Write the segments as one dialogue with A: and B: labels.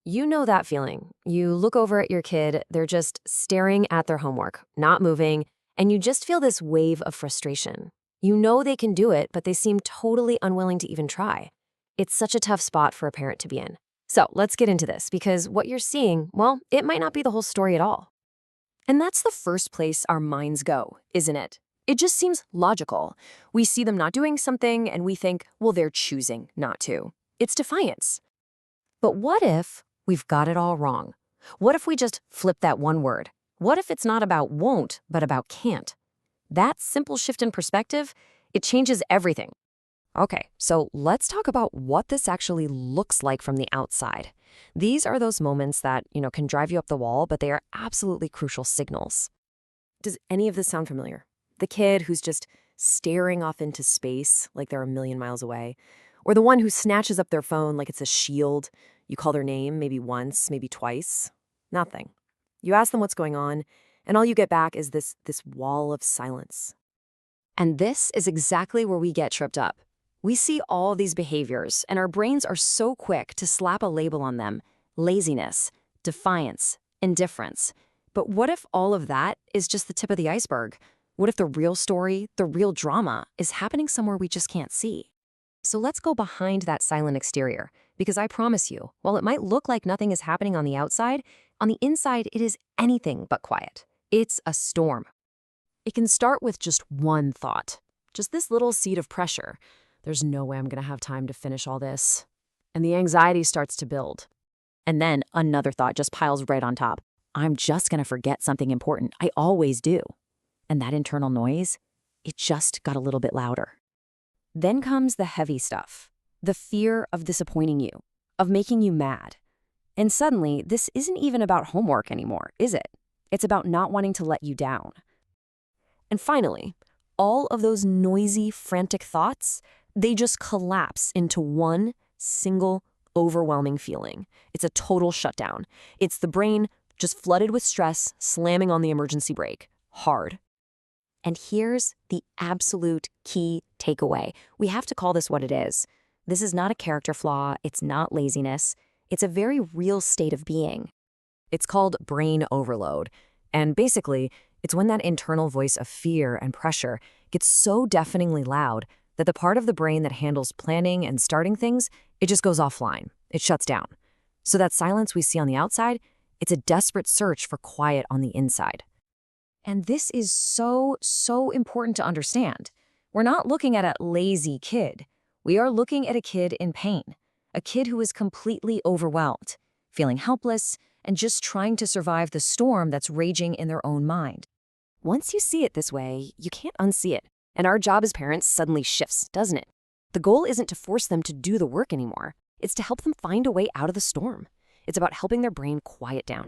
A: You know that feeling. You look over at your kid, they're just staring at their homework, not moving, and you just feel this wave of frustration. You know they can do it, but they seem totally unwilling to even try. It's such a tough spot for a parent to be in. So let's get into this because what you're seeing, well, it might not be the whole story at all. And that's the first place our minds go, isn't it? It just seems logical. We see them not doing something and we think, well, they're choosing not to. It's defiance. But what if we've got it all wrong? What if we just flip that one word? What if it's not about won't, but about can't? That simple shift in perspective, it changes everything. Okay, so let's talk about what this actually looks like from the outside. These are those moments that, can drive you up the wall, but they are absolutely crucial signals. Does any of this sound familiar? The kid who's just staring off into space like they're a million miles away, or the one who snatches up their phone like it's a shield. You call their name maybe once, maybe twice. Nothing. You ask them what's going on, and all you get back is this wall of silence. And this is exactly where we get tripped up. We see all these behaviors, and our brains are so quick to slap a label on them: laziness, defiance, indifference. But what if all of that is just the tip of the iceberg? What if the real story, the real drama, is happening somewhere we just can't see? So let's go behind that silent exterior, because I promise you, while it might look like nothing is happening on the outside, on the inside it is anything but quiet. It's a storm. It can start with just one thought, just this little seed of pressure. There's no way I'm going to have time to finish all this. And the anxiety starts to build. And then another thought just piles right on top. I'm just going to forget something important. I always do. And that internal noise, it just got a little bit louder. Then comes the heavy stuff, the fear of disappointing you, of making you mad. And suddenly, this isn't even about homework anymore, is it? It's about not wanting to let you down. And finally, all of those noisy, frantic thoughts, they just collapse into one single, overwhelming feeling. It's a total shutdown. It's the brain just flooded with stress, slamming on the emergency brake, hard. And here's the absolute key takeaway. We have to call this what it is. This is not a character flaw. It's not laziness. It's a very real state of being. It's called brain overload. And basically, it's when that internal voice of fear and pressure gets so deafeningly loud that the part of the brain that handles planning and starting things, it just goes offline. It shuts down. So that silence we see on the outside, it's a desperate search for quiet on the inside. And this is so important to understand. We're not looking at a lazy kid. We are looking at a kid in pain, a kid who is completely overwhelmed, feeling helpless, and just trying to survive the storm that's raging in their own mind. Once you see it this way, you can't unsee it. And our job as parents suddenly shifts, doesn't it? The goal isn't to force them to do the work anymore. It's to help them find a way out of the storm. It's about helping their brain quiet down.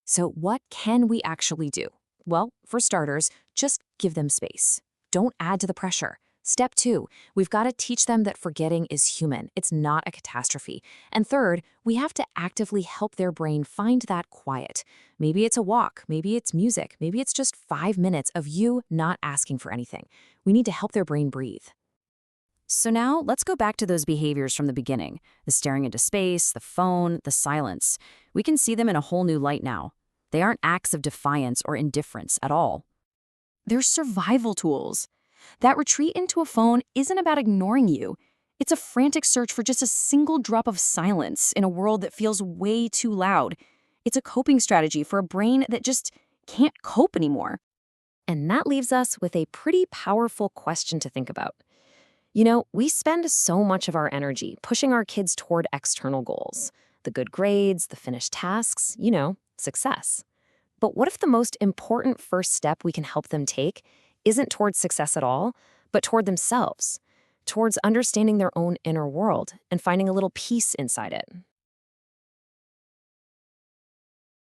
A: So what can we actually do? Well, for starters, just give them space. Don't add to the pressure. Step 2, we've got to teach them that forgetting is human. It's not a catastrophe. And third, we have to actively help their brain find that quiet. Maybe it's a walk, maybe it's music, maybe it's just 5 minutes of you not asking for anything. We need to help their brain breathe. So now let's go back to those behaviors from the beginning. The staring into space, the phone, the silence. We can see them in a whole new light now. They aren't acts of defiance or indifference at all. They're survival tools. That retreat into a phone isn't about ignoring you. It's a frantic search for just a single drop of silence in a world that feels way too loud. It's a coping strategy for a brain that just can't cope anymore. And that leaves us with a pretty powerful question to think about. We spend so much of our energy pushing our kids toward external goals. The good grades, the finished tasks, success. But what if the most important first step we can help them take isn't towards success at all, but toward themselves, towards understanding their own inner world and finding a little peace inside it?